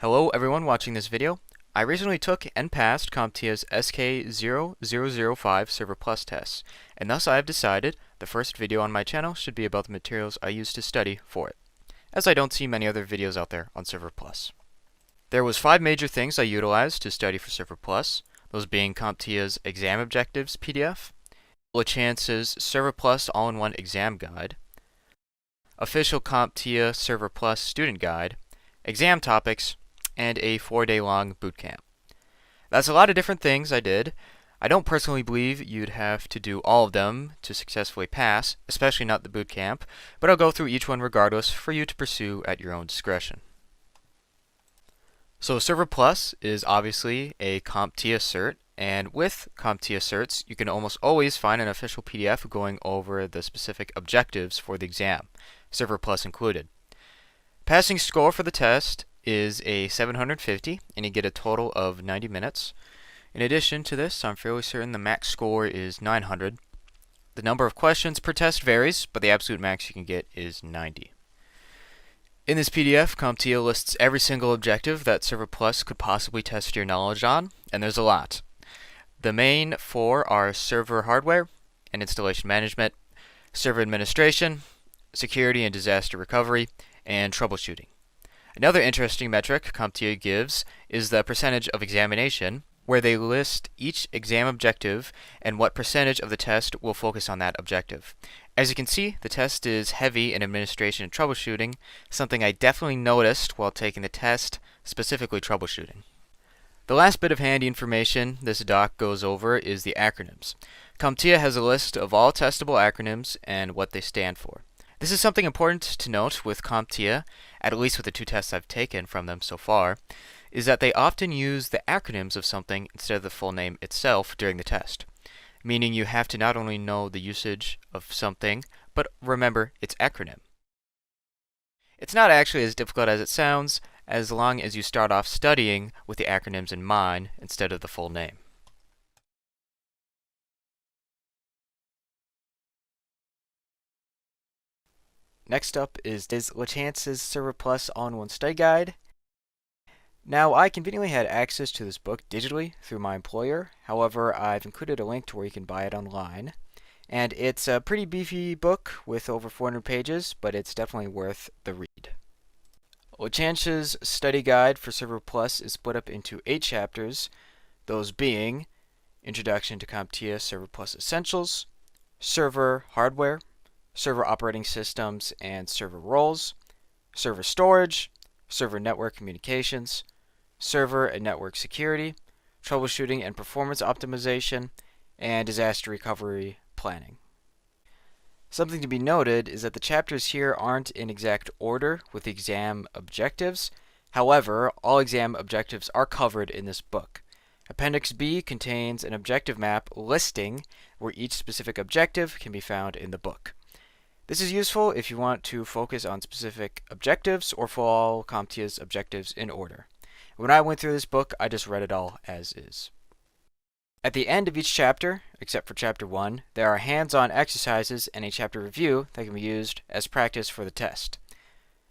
Hello everyone watching this video. I recently took and passed CompTIA's SK0005 Server Plus tests, and thus I have decided the first video on my channel should be about the materials I used to study for it, as I don't see many other videos out there on Server Plus. There was 5 major things I utilized to study for Server Plus, those being CompTIA's Exam Objectives PDF, Lachance's Server Plus All-in-One Exam Guide, Official CompTIA Server Plus Student Guide, Exam Topics, and a 4-day-long boot camp. That's a lot of different things I did. I don't personally believe you'd have to do all of them to successfully pass, especially not the boot camp, but I'll go through each one regardless for you to pursue at your own discretion. So Server Plus is obviously a CompTIA cert, and with CompTIA certs, you can almost always find an official PDF going over the specific objectives for the exam, Server Plus included. Passing score for the test is a 750, and you get a total of 90 minutes. In addition to this, I'm fairly certain the max score is 900. The number of questions per test varies, but the absolute max you can get is 90. In this PDF, CompTIA lists every single objective that Server Plus could possibly test your knowledge on, and there's a lot. The main 4 are server hardware and installation management, server administration, security and disaster recovery, and troubleshooting. Another interesting metric CompTIA gives is the percentage of examination, where they list each exam objective and what percentage of the test will focus on that objective. As you can see, the test is heavy in administration and troubleshooting, something I definitely noticed while taking the test, specifically troubleshooting. The last bit of handy information this doc goes over is the acronyms. CompTIA has a list of all testable acronyms and what they stand for. This is something important to note with CompTIA, at least with the 2 tests I've taken from them so far, is that they often use the acronyms of something instead of the full name itself during the test, meaning you have to not only know the usage of something, but remember its acronym. It's not actually as difficult as it sounds, as long as you start off studying with the acronyms in mind instead of the full name. Next up is Lachance's Server Plus All-in-One Study Guide. Now, I conveniently had access to this book digitally through my employer. However, I've included a link to where you can buy it online. And it's a pretty beefy book with over 400 pages, but it's definitely worth the read. Lachance's study guide for Server Plus is split up into 8 chapters, those being Introduction to CompTIA Server Plus Essentials, Server Hardware, Server Operating Systems and Server Roles, Server Storage, Server Network Communications, Server and Network Security, Troubleshooting and Performance Optimization, and Disaster Recovery Planning. Something to be noted is that the chapters here aren't in exact order with the exam objectives. However, all exam objectives are covered in this book. Appendix B contains an objective map listing where each specific objective can be found in the book. This is useful if you want to focus on specific objectives or follow CompTIA's objectives in order. When I went through this book, I just read it all as is. At the end of each chapter, except for chapter 1, there are hands-on exercises and a chapter review that can be used as practice for the test.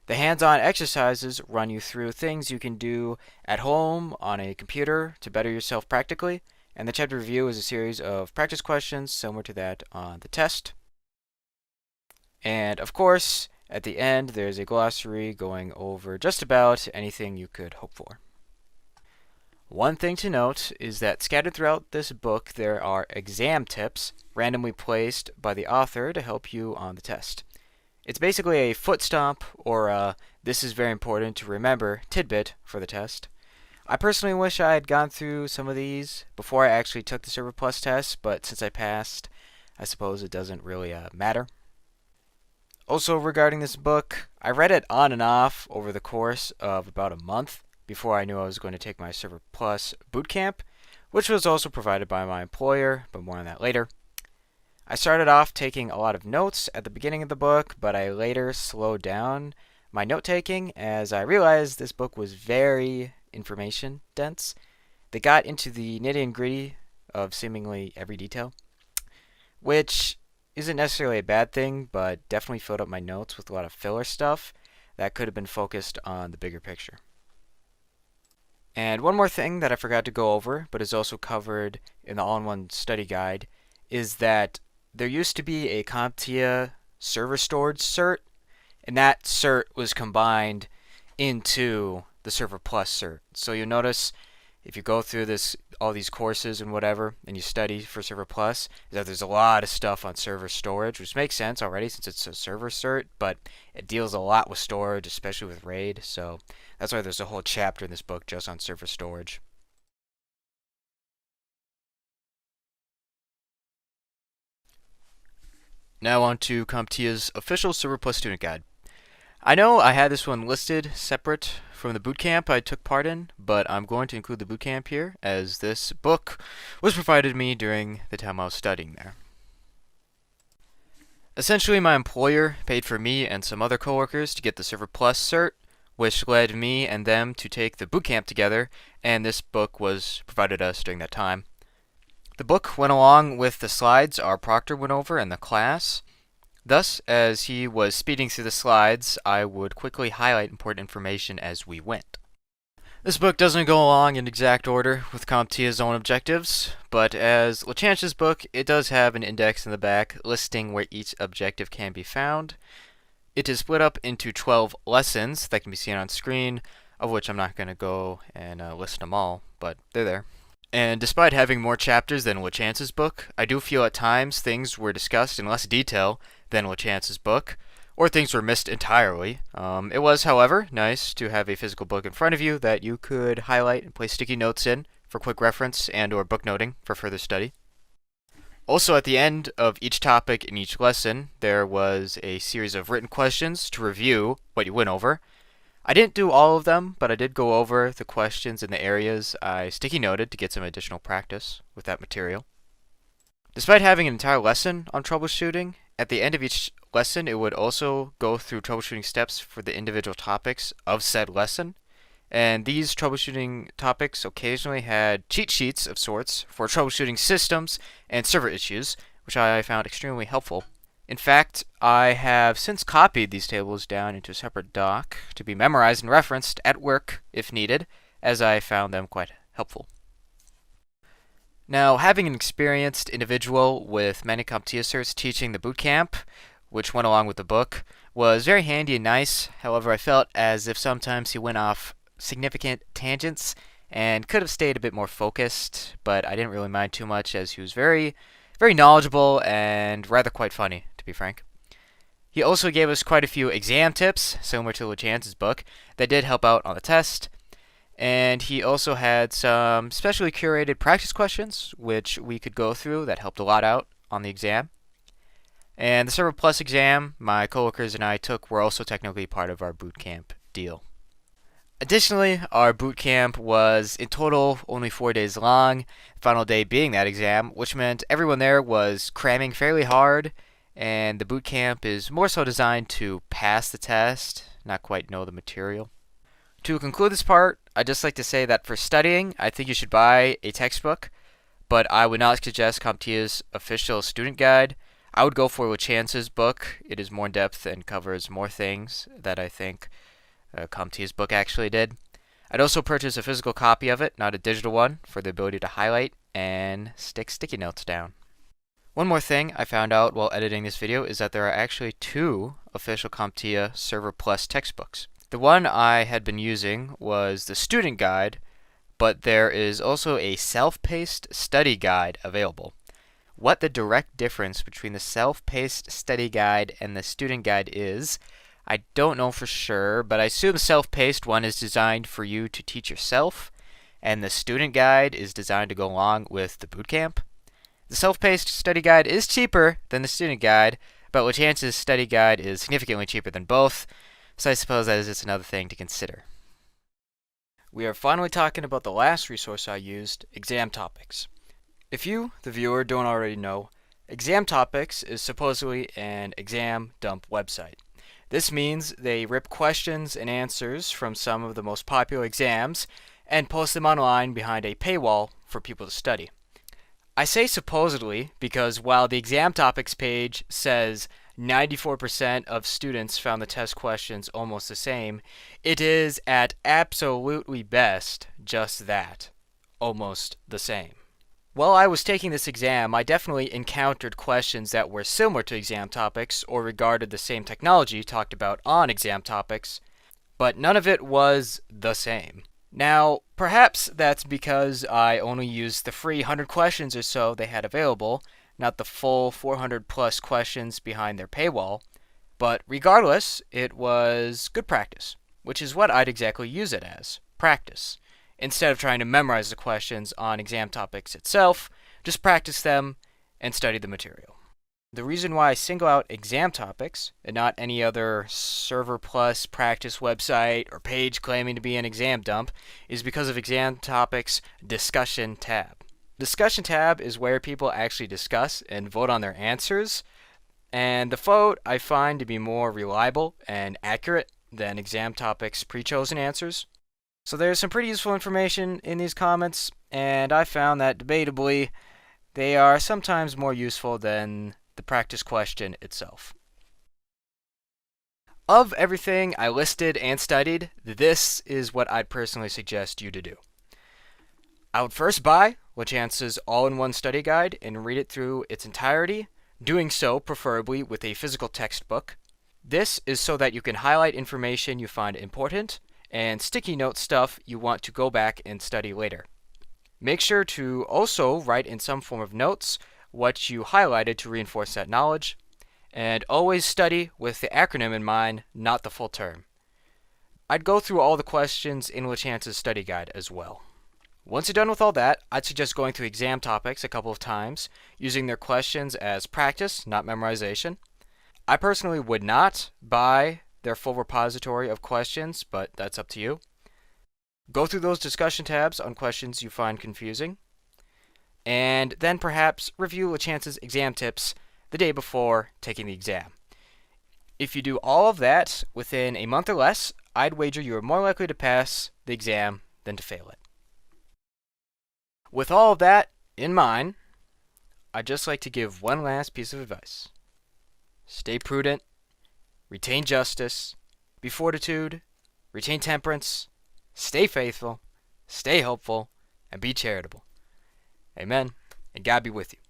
The hands-on exercises run you through things you can do at home on a computer to better yourself practically, and the chapter review is a series of practice questions similar to that on the test. And of course, at the end, there's a glossary going over just about anything you could hope for. One thing to note is that scattered throughout this book there are exam tips randomly placed by the author to help you on the test. It's basically a foot stomp or a "this is very important to remember" tidbit for the test. I personally wish I had gone through some of these before I actually took the Server Plus test, but since I passed, I suppose it doesn't really matter. Also regarding this book, I read it on and off over the course of about a month before I knew I was going to take my Server Plus boot camp, which was also provided by my employer, but more on that later. I started off taking a lot of notes at the beginning of the book, but I later slowed down my note-taking as I realized this book was very information dense. They got into the nitty and gritty of seemingly every detail, which isn't necessarily a bad thing, but definitely filled up my notes with a lot of filler stuff that could have been focused on the bigger picture. And one more thing that I forgot to go over, but is also covered in the all-in-one study guide, is that there used to be a CompTIA server storage cert, and that cert was combined into the Server Plus cert. So you'll notice if you go through all these courses and whatever, and you study for Server Plus, is that there's a lot of stuff on server storage, which makes sense already since it's a server cert, but it deals a lot with storage, especially with RAID. So that's why there's a whole chapter in this book just on server storage. Now on to CompTIA's official Server Plus student guide. I know I had this one listed separate from the bootcamp I took part in, but I'm going to include the bootcamp here as this book was provided to me during the time I was studying there. Essentially, my employer paid for me and some other coworkers to get the Server Plus cert, which led me and them to take the bootcamp together, and this book was provided us during that time. The book went along with the slides our proctor went over in the class. Thus, as he was speeding through the slides, I would quickly highlight important information as we went. This book doesn't go along in exact order with CompTIA's own objectives, but as Lachance's book, it does have an index in the back listing where each objective can be found. It is split up into 12 lessons that can be seen on screen, of which I'm not going to go and list them all, but they're there. And despite having more chapters than Lachance's book, I do feel at times things were discussed in less detail than Lachance's book, or things were missed entirely. It was, however, nice to have a physical book in front of you that you could highlight and place sticky notes in for quick reference and or book noting for further study. Also, at the end of each topic in each lesson, there was a series of written questions to review what you went over. I didn't do all of them, but I did go over the questions in the areas I sticky noted to get some additional practice with that material. Despite having an entire lesson on troubleshooting, at the end of each lesson it would also go through troubleshooting steps for the individual topics of said lesson. And these troubleshooting topics occasionally had cheat sheets of sorts for troubleshooting systems and server issues, which I found extremely helpful. In fact, I have since copied these tables down into a separate doc to be memorized and referenced at work if needed, as I found them quite helpful. Now, having an experienced individual with many CompTIA certs teaching the bootcamp, which went along with the book, was very handy and nice. However, I felt as if sometimes he went off significant tangents and could have stayed a bit more focused, but I didn't really mind too much as he was very knowledgeable and rather quite funny, to be frank. He also gave us quite a few exam tips, similar to Lachance's book, that did help out on the test. And he also had some specially curated practice questions, which we could go through that helped a lot out on the exam. And the Server Plus exam my coworkers and I took were also technically part of our bootcamp deal. Additionally, our boot camp was in total only 4 days long, final day being that exam, which meant everyone there was cramming fairly hard, and the boot camp is more so designed to pass the test, not quite know the material. To conclude this part, I'd just like to say that for studying, I think you should buy a textbook, but I would not suggest CompTIA's official student guide. I would go for Lachance's book. It is more in depth and covers more things that I think CompTIA's book actually did. I'd also purchase a physical copy of it, not a digital one, for the ability to highlight and stick sticky notes down. One more thing I found out while editing this video is that there are actually 2 official CompTIA Server Plus textbooks. The one I had been using was the student guide, but there is also a self-paced study guide available. What the direct difference between the self-paced study guide and the student guide is, I don't know for sure, but I assume the self-paced one is designed for you to teach yourself, and the student guide is designed to go along with the bootcamp. The self-paced study guide is cheaper than the student guide, but Lachance's study guide is significantly cheaper than both, so I suppose that is just another thing to consider. We are finally talking about the last resource I used, Exam Topics. If you, the viewer, don't already know, Exam Topics is supposedly an exam dump website. This means they rip questions and answers from some of the most popular exams and post them online behind a paywall for people to study. I say supposedly because while the exam topics page says 94% of students found the test questions almost the same. It is at absolutely best just that, almost the same. While I was taking this exam, I definitely encountered questions that were similar to exam topics or regarded the same technology talked about on exam topics, but none of it was the same. Now, perhaps that's because I only used the free 100 questions or so they had available, not the full 400 plus questions behind their paywall, but regardless, it was good practice, which is what I'd exactly use it as, practice. Instead of trying to memorize the questions on exam topics itself, just practice them and study the material. The reason why I single out exam topics and not any other Server Plus practice website or page claiming to be an exam dump is because of exam topics discussion tab. Discussion tab is where people actually discuss and vote on their answers, and the vote I find to be more reliable and accurate than exam topics pre-chosen answers. So there's some pretty useful information in these comments, and I found that debatably they are sometimes more useful than the practice question itself. Of everything I listed and studied, this is what I'd personally suggest you to do. I would first buy Lachance's all-in-one study guide and read it through its entirety, doing so preferably with a physical textbook. This is so that you can highlight information you find important and sticky note stuff you want to go back and study later. Make sure to also write in some form of notes what you highlighted to reinforce that knowledge, and always study with the acronym in mind, not the full term. I'd go through all the questions in Lachance's study guide as well. Once you're done with all that, I'd suggest going through exam topics a couple of times, using their questions as practice, not memorization. I personally would not buy their full repository of questions, but that's up to you. Go through those discussion tabs on questions you find confusing, and then perhaps review Lachance's exam tips the day before taking the exam. If you do all of that within a month or less, I'd wager you are more likely to pass the exam than to fail it. With all of that in mind, I'd just like to give one last piece of advice. Stay prudent, retain justice, be fortitude, retain temperance, stay faithful, stay hopeful, and be charitable. Amen, and God be with you.